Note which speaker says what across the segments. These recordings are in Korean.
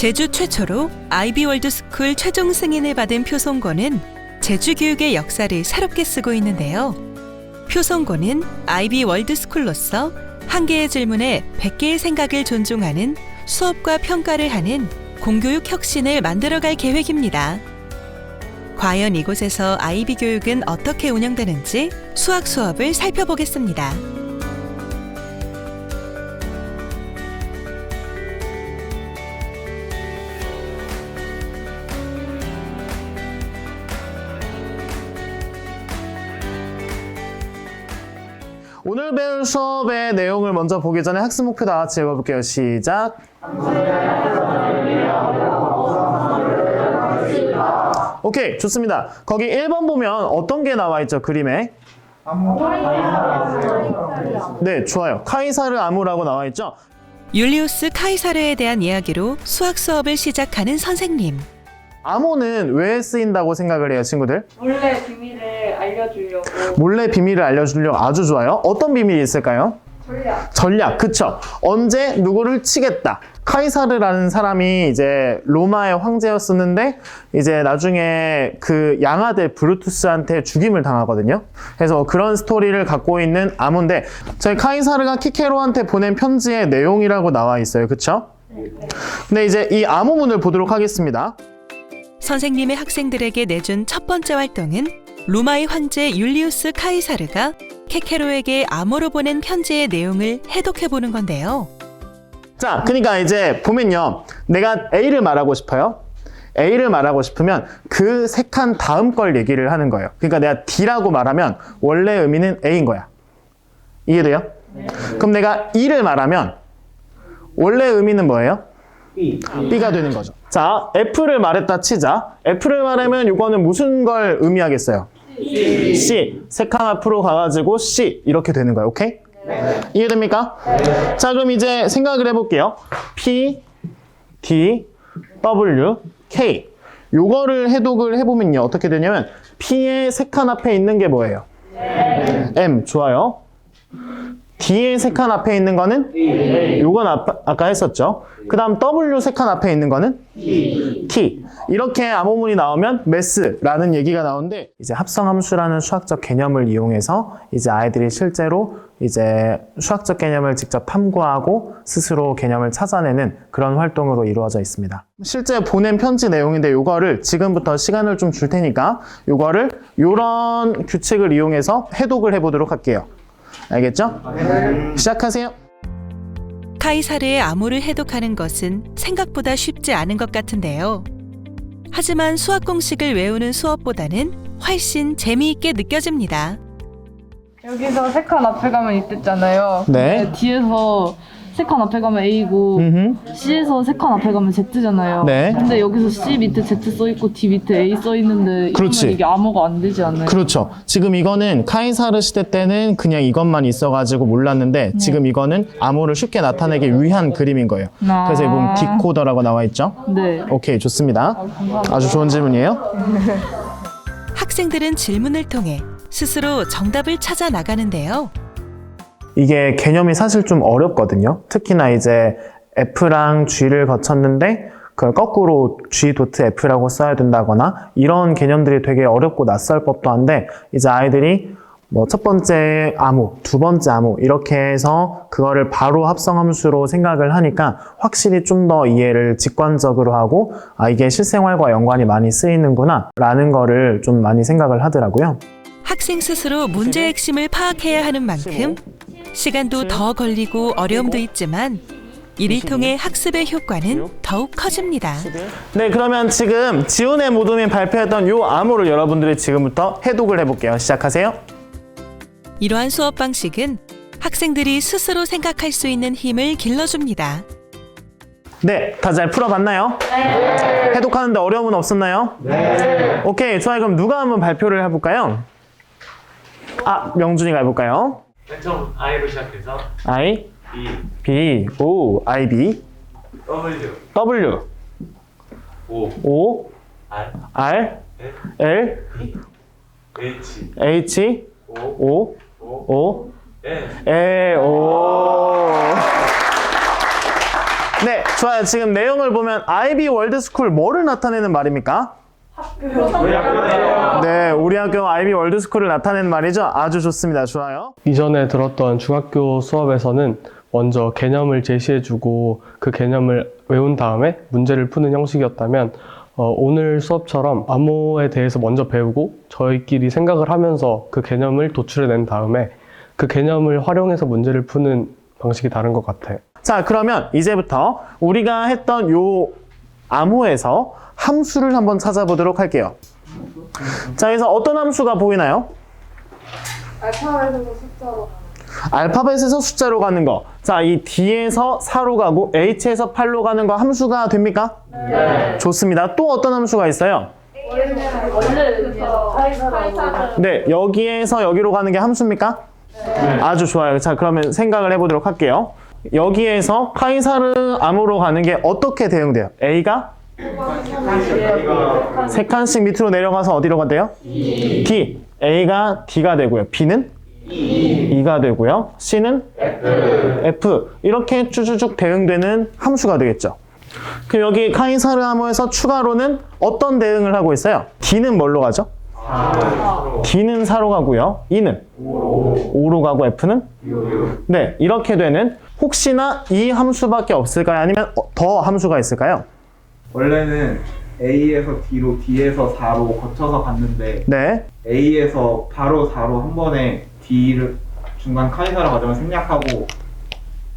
Speaker 1: 제주 최초로 아이비 월드스쿨 최종 승인을 받은 표성고는 제주 교육의 역사를 새롭게 쓰고 있는데요. 표성고는 아이비 월드스쿨로서 한 개의 질문에 100개의 생각을 존중하는 수업과 평가를 하는 공교육 혁신을 만들어갈 계획입니다. 과연 이곳에서 아이비 교육은 어떻게 운영되는지 수학 수업을 살펴보겠습니다.
Speaker 2: 오늘 배울 수업의 내용을 먼저 보기 전에 학습 목표 다 같이 읽어볼게요. 시작. 오케이, 좋습니다. 거기 1번 보면 어떤 게 나와 있죠, 그림에? 네, 좋아요. 카이사르 아무라고 나와 있죠?
Speaker 1: 율리우스 카이사르에 대한 이야기로 수학 수업을 시작하는 선생님.
Speaker 2: 암호는 왜 쓰인다고 생각을 해요, 친구들?
Speaker 3: 몰래 비밀을 알려주려고.
Speaker 2: 몰래 비밀을 알려주려고. 아주 좋아요. 어떤 비밀이 있을까요? 전략, 그쵸. 언제 누구를 치겠다. 카이사르라는 사람이 이제 로마의 황제였었는데 이제 나중에 그 양아들 브루투스한테 죽임을 당하거든요. 그래서 그런 스토리를 갖고 있는 암호인데 저희 카이사르가 키케로한테 보낸 편지의 내용이라고 나와 있어요. 그쵸? 근데 이제 이 암호문을 보도록 하겠습니다.
Speaker 1: 선생님의 학생들에게 내준 첫 번째 활동은 로마의 황제 율리우스 카이사르가 케케로에게 암호로 보낸 편지의 내용을 해독해보는 건데요.
Speaker 2: 자, 그러니까 이제 보면요. 내가 A를 말하고 싶어요. A를 말하고 싶으면 그 세 칸 다음 걸 얘기를 하는 거예요. 그러니까 내가 D라고 말하면 원래 의미는 A인 거야. 이해돼요? 네. 그럼 내가 E를 말하면 원래 의미는 뭐예요? B가 되는 거죠. 자, F를 말했다 치자. F를 말하면 이거는 무슨 걸 의미하겠어요? C. 세 칸 앞으로 가가지고 C. 이렇게 되는 거예요. 오케이? 네. 이해됩니까? 네. 자, 그럼 이제 생각을 해볼게요. P, D, W, K. 요거를 해독을 해보면요. 어떻게 되냐면 P의 세 칸 앞에 있는 게 뭐예요? M. 좋아요. D의 세 칸 앞에 있는 거는? 요건 아까 했었죠. 그 다음 W 세 칸 앞에 있는 거는? T. 이렇게 암호문이 나오면 매스라는 얘기가 나오는데 이제 합성함수라는 수학적 개념을 이용해서 이제 아이들이 실제로 이제 수학적 개념을 직접 탐구하고 스스로 개념을 찾아내는 그런 활동으로 이루어져 있습니다. 실제 보낸 편지 내용인데 요거를 지금부터 시간을 좀 줄 테니까 요거를 요런 규칙을 이용해서 해독을 해보도록 할게요. 알겠죠? 시작하세요.
Speaker 1: 카이사르의 암호를 해독하는 것은 생각보다 쉽지 않은 것 같은데요. 하지만 수학 공식을 외우는 수업보다는 훨씬 재미있게 느껴집니다.
Speaker 3: 여기서 세 칸 앞에 가면 이때잖아요.
Speaker 2: 네.
Speaker 3: 뒤에서 세 칸 앞에 가면 A고 C에서 세 칸 앞에 가면 Z잖아요.
Speaker 2: 네.
Speaker 3: 근데 여기서 C 밑에 Z 써있고 D 밑에 A 써있는데
Speaker 2: 그렇지.
Speaker 3: 이러면 이게 암호가 안 되지 않아요?
Speaker 2: 그렇죠. 지금 이거는 카이사르 시대 때는 그냥 이것만 있어가지고 몰랐는데 지금 이거는 암호를 쉽게 나타내기 위한 그림인 거예요. 그래서 여기 보면 디코더라고 나와 있죠?
Speaker 3: 네.
Speaker 2: 오케이, 좋습니다.
Speaker 3: 감사합니다.
Speaker 2: 아주 좋은 질문이에요.
Speaker 1: 학생들은 질문을 통해 스스로 정답을 찾아 나가는데요.
Speaker 2: 이게 개념이 사실 좀 어렵거든요. 특히나 이제 F랑 G를 거쳤는데 그걸 거꾸로 G 도트 F라고 써야 된다거나 이런 개념들이 되게 어렵고 낯설 법도 한데 이제 아이들이 뭐 첫 번째 암호, 두 번째 암호 이렇게 해서 그거를 바로 합성함수로 생각을 하니까 확실히 좀 더 이해를 직관적으로 하고 아 이게 실생활과 연관이 많이 쓰이는구나 라는 거를 좀 많이 생각을 하더라고요.
Speaker 1: 학생 스스로 문제의 핵심을 파악해야 하는 만큼 시간도 더 걸리고 어려움도 있지만 이를 통해 학습의 효과는 더욱 커집니다.
Speaker 2: 네, 그러면 지금 지훈의 모둠이 발표했던 요 암호를 여러분들이 지금부터 해독을 해볼게요. 시작하세요.
Speaker 1: 이러한 수업 방식은 학생들이 스스로 생각할 수 있는 힘을 길러줍니다.
Speaker 2: 네, 다 잘 풀어봤나요? 네. 해독하는데 어려움은 없었나요? 네. 오케이, 좋아요. 그럼 누가 한번 발표를 해볼까요? 아, 명준이가 해볼까요?
Speaker 4: 맨 처음 I로 시작해서
Speaker 2: I,
Speaker 4: B,
Speaker 2: B, O, I, B,
Speaker 4: W,
Speaker 2: W,
Speaker 4: O,
Speaker 2: O,
Speaker 4: R,
Speaker 2: R, L,
Speaker 4: H,
Speaker 2: H,
Speaker 4: O,
Speaker 2: O,
Speaker 4: O,
Speaker 2: O,
Speaker 4: N.
Speaker 2: L, O. 네, 좋아요. 지금 내용을 보면 IB 월드스쿨 뭐를 나타내는 말입니까? 네, 우리 학교 IB 월드스쿨을 나타내는 말이죠. 아주 좋습니다. 좋아요.
Speaker 5: 이전에 들었던 중학교 수업에서는 먼저 개념을 제시해주고 그 개념을 외운 다음에 문제를 푸는 형식이었다면 오늘 수업처럼 암호에 대해서 먼저 배우고 저희끼리 생각을 하면서 그 개념을 도출해낸 다음에 그 개념을 활용해서 문제를 푸는 방식이 다른 것 같아요.
Speaker 2: 자, 그러면 이제부터 우리가 했던 요 암호에서 함수를 한번 찾아보도록 할게요. 자, 여기서 어떤 함수가 보이나요? 알파벳에서 숫자로 가는 거. 자, 이 D에서 4로 가고 H에서 8로 가는 거 함수가 됩니까? 네. 좋습니다. 또 어떤 함수가 있어요? 네, 여기에서 여기로 가는 게 함수입니까? 네. 아주 좋아요. 자, 그러면 생각을 해보도록 할게요. 여기에서 카이사르 암호로 가는 게 어떻게 대응돼요? A가? 3칸씩 밑으로 내려가서 어디로 간대요? D. A가 D가 되고요. B는? E가 되고요. C는? F. 이렇게 쭉쭉쭉 대응되는 함수가 되겠죠. 그럼 여기 카이사르 암호에서 추가로는 어떤 대응을 하고 있어요? D는 뭘로 가죠? D는 4로 가고요. E는? 5로 가고 F는? 네, 이렇게 되는 혹시나 이 함수밖에 없을까요? 아니면 더 함수가 있을까요?
Speaker 6: 원래는 A에서 D로 D에서 4로 거쳐서 갔는데
Speaker 2: 네.
Speaker 6: A에서 바로 4로 한 번에 D를 중간 카이사르 과정을 생략하고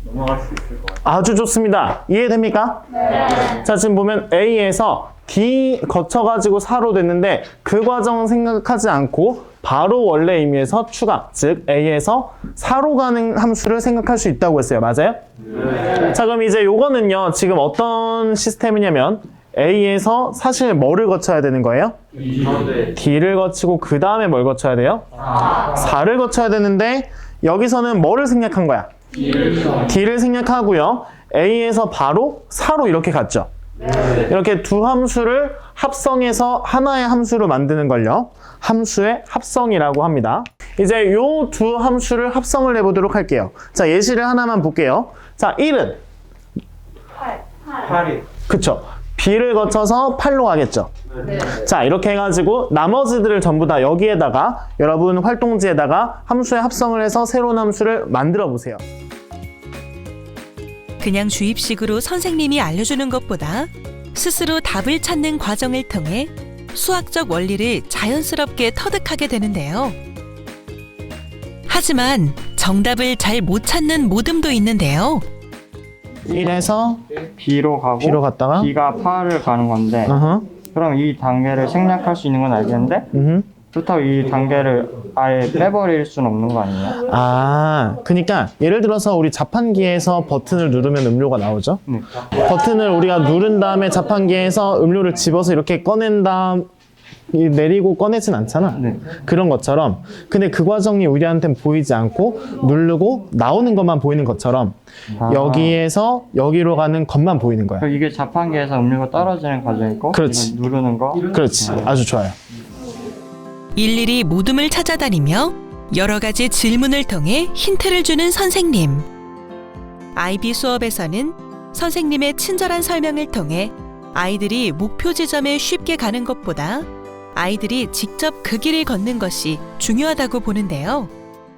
Speaker 6: 넘어갈 수 있을 것 같아요.
Speaker 2: 아주 좋습니다. 이해됩니까? 네. 자, 지금 보면 A에서 D 거쳐가지고 4로 됐는데 그 과정은 생각하지 않고 바로 원래 의미에서 추가, 즉 A에서 4로 가는 함수를 생각할 수 있다고 했어요. 맞아요? 네. 자, 그럼 이제 요거는요, 지금 어떤 시스템이냐면 A에서 사실 뭐를 거쳐야 되는 거예요? D를 거치고 그 다음에 뭘 거쳐야 돼요? 4를 거쳐야 되는데 여기서는 뭐를 생략한 거야? D를 생략하고요. A에서 바로 4로 이렇게 갔죠. 이렇게 두 함수를 합성해서 하나의 함수로 만드는 걸요, 함수의 합성이라고 합니다. 이제 요 두 함수를 합성을 해보도록 할게요. 자, 예시를 하나만 볼게요. 자, 1은
Speaker 6: 8이
Speaker 2: 그쵸. B를 거쳐서 8로 가겠죠. 네. 자, 이렇게 해가지고 나머지들을 전부 다 여기에다가 여러분 활동지에다가 함수의 합성을 해서 새로운 함수를 만들어 보세요.
Speaker 1: 그냥 주입식으로 선생님이 알려주는 것보다 스스로 답을 찾는 과정을 통해 수학적 원리를 자연스럽게 터득하게 되는데요. 하지만 정답을 잘 못 찾는 모듬도 있는데요.
Speaker 2: 1에서
Speaker 7: B로 가고
Speaker 2: B로 갔다가
Speaker 7: B가 8을 가는 건데 그럼 이 단계를 생략할 수 있는 건 알겠는데 그렇다고 이 단계를 아예 빼버릴 수는 없는 거 아니에요?
Speaker 2: 아, 그러니까 예를 들어서 우리 자판기에서 버튼을 누르면 음료가 나오죠?
Speaker 7: 네.
Speaker 2: 버튼을 우리가 누른 다음에 자판기에서 음료를 집어서 이렇게 꺼낸 다음 내리고 꺼내진 않잖아.
Speaker 7: 네.
Speaker 2: 그런 것처럼. 근데 그 과정이 우리한테는 보이지 않고 누르고 나오는 것만 보이는 것처럼 여기에서 여기로 가는 것만 보이는 거야.
Speaker 7: 그럼 이게 자판기에서 음료가 떨어지는 과정이고
Speaker 2: 그렇지.
Speaker 7: 이건 누르는 거?
Speaker 2: 그렇지. 아주 좋아요.
Speaker 1: 일일이 모둠을 찾아다니며 여러 가지 질문을 통해 힌트를 주는 선생님. IB 수업에서는 선생님의 친절한 설명을 통해 아이들이 목표 지점에 쉽게 가는 것보다 아이들이 직접 그 길을 걷는 것이 중요하다고 보는데요.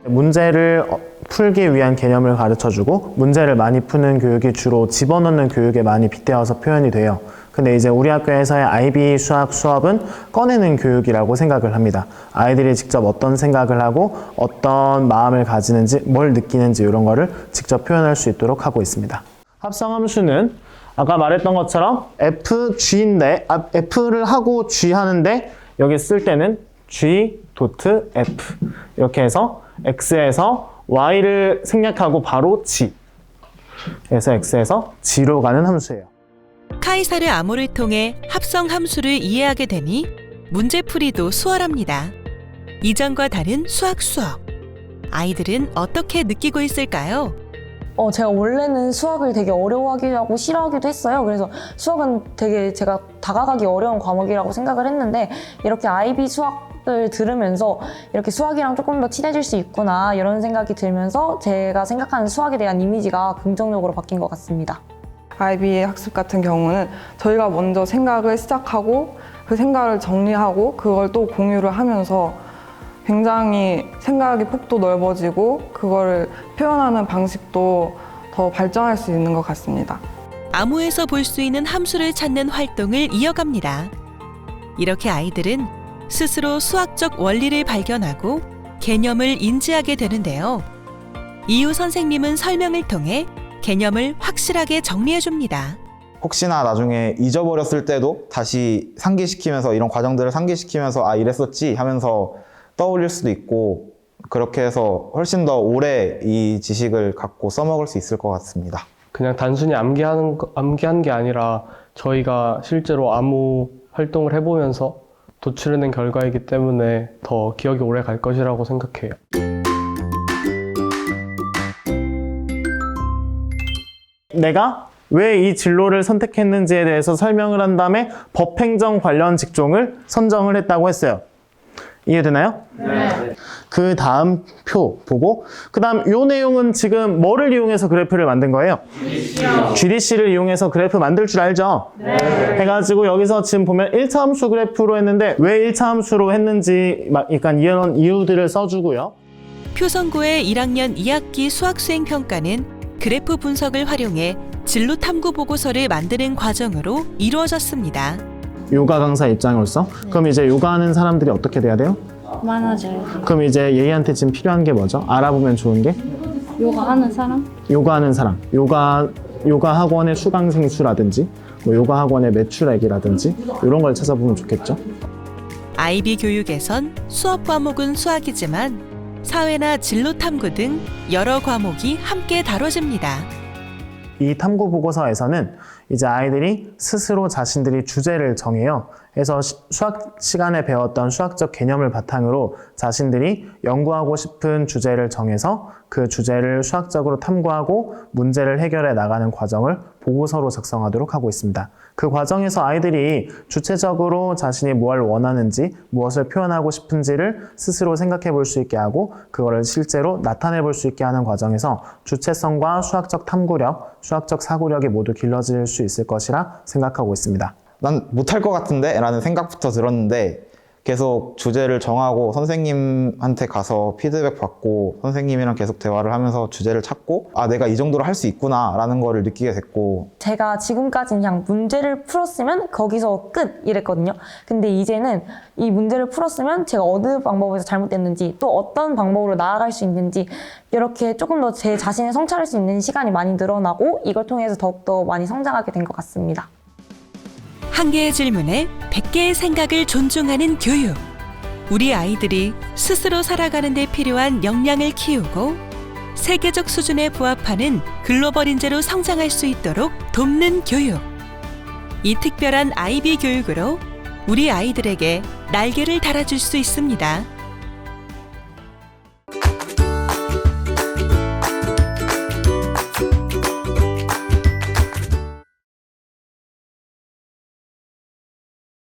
Speaker 2: 문제를 풀기 위한 개념을 가르쳐주고 문제를 많이 푸는 교육이 주로 집어넣는 교육에 많이 빗대어서 표현이 돼요. 근데 이제 우리 학교에서의 IB 수학 수업은 꺼내는 교육이라고 생각을 합니다. 아이들이 직접 어떤 생각을 하고 어떤 마음을 가지는지 뭘 느끼는지 이런 거를 직접 표현할 수 있도록 하고 있습니다. 합성함수는 아까 말했던 것처럼 F, G인데 F를 하고 G 하는데 여기 쓸 때는 G, 도트, F 이렇게 해서 X에서 Y를 생략하고 바로 G 그래서 X에서 G로 가는 함수예요.
Speaker 1: 카이사르 암호를 통해 합성 함수를 이해하게 되니 문제풀이도 수월합니다. 이전과 다른 수학 수업. 아이들은 어떻게 느끼고 있을까요?
Speaker 8: 제가 원래는 수학을 되게 어려워하기도 하고 싫어하기도 했어요. 그래서 수학은 되게 제가 다가가기 어려운 과목이라고 생각을 했는데 이렇게 IB 수학을 들으면서 이렇게 수학이랑 조금 더 친해질 수 있구나 이런 생각이 들면서 제가 생각하는 수학에 대한 이미지가 긍정적으로 바뀐 것 같습니다.
Speaker 9: IB 학습 같은 경우는 저희가 먼저 생각을 시작하고 그 생각을 정리하고 그걸 또 공유를 하면서 굉장히 생각의 폭도 넓어지고 그거를 표현하는 방식도 더 발전할 수 있는 것 같습니다.
Speaker 1: 암호에서 볼 수 있는 함수를 찾는 활동을 이어갑니다. 이렇게 아이들은 스스로 수학적 원리를 발견하고 개념을 인지하게 되는데요. 이후 선생님은 설명을 통해 개념을 확실하게 정리해 줍니다.
Speaker 10: 혹시나 나중에 잊어버렸을 때도 다시 상기시키면서 이런 과정들을 상기시키면서 아 이랬었지 하면서 떠올릴 수도 있고 그렇게 해서 훨씬 더 오래 이 지식을 갖고 써먹을 수 있을 것 같습니다.
Speaker 5: 그냥 단순히 암기한 게 아니라 저희가 실제로 암호 활동을 해보면서 도출해낸 결과이기 때문에 더 기억이 오래 갈 것이라고 생각해요.
Speaker 2: 내가 왜 이 진로를 선택했는지에 대해서 설명을 한 다음에 법행정 관련 직종을 선정을 했다고 했어요. 이해되나요? 네. 그 다음 표 보고 그 다음 요 내용은 지금 뭐를 이용해서 그래프를 만든 거예요? GDC를 이용해서 그래프 만들 줄 알죠? 네. 해가지고 여기서 지금 보면 1차 함수 그래프로 했는데 왜 1차 함수로 했는지 약간 이런 이유들을 써주고요.
Speaker 1: 표선고의 1학년 2학기 수학수행평가는 그래프 분석을 활용해 진로 탐구 보고서를 만드는 과정으로 이루어졌습니다.
Speaker 2: 요가 강사 입장으로서 그럼 이제 요가하는 사람들이 어떻게 돼야 돼요?
Speaker 3: 많아져요.
Speaker 2: 그럼 이제 얘한테 지금 필요한 게 뭐죠? 알아보면 좋은 게?
Speaker 3: 요가하는 사람?
Speaker 2: 요가하는 사람. 요가 학원의 수강생 수라든지 뭐 요가 학원의 매출액이라든지 이런 걸 찾아보면 좋겠죠.
Speaker 1: IB 교육에선 수업 과목은 수학이지만 사회나 진로 탐구 등 여러 과목이 함께 다뤄집니다.
Speaker 2: 이 탐구 보고서에서는 이제 아이들이 스스로 자신들이 주제를 정해요. 그래서 수학 시간에 배웠던 수학적 개념을 바탕으로 자신들이 연구하고 싶은 주제를 정해서 그 주제를 수학적으로 탐구하고 문제를 해결해 나가는 과정을 보고서로 작성하도록 하고 있습니다. 그 과정에서 아이들이 주체적으로 자신이 뭘 원하는지, 무엇을 표현하고 싶은지를 스스로 생각해 볼 수 있게 하고 그거를 실제로 나타내 볼 수 있게 하는 과정에서 주체성과 수학적 탐구력, 수학적 사고력이 모두 길러질 수 있을 것이라 생각하고 있습니다.
Speaker 10: 난 못할 것 같은데? 라는 생각부터 들었는데 계속 주제를 정하고 선생님한테 가서 피드백 받고 선생님이랑 계속 대화를 하면서 주제를 찾고 아 내가 이 정도로 할 수 있구나 라는 거를 느끼게 됐고
Speaker 8: 제가 지금까지 그냥 문제를 풀었으면 거기서 끝 이랬거든요. 근데 이제는 이 문제를 풀었으면 제가 어느 방법에서 잘못됐는지 또 어떤 방법으로 나아갈 수 있는지 이렇게 조금 더 제 자신을 성찰할 수 있는 시간이 많이 늘어나고 이걸 통해서 더욱더 많이 성장하게 된 것 같습니다.
Speaker 1: 한 개의 질문에 100개의 생각을 존중하는 교육. 우리 아이들이 스스로 살아가는 데 필요한 역량을 키우고 세계적 수준에 부합하는 글로벌 인재로 성장할 수 있도록 돕는 교육. 이 특별한 IB 교육으로 우리 아이들에게 날개를 달아줄 수 있습니다.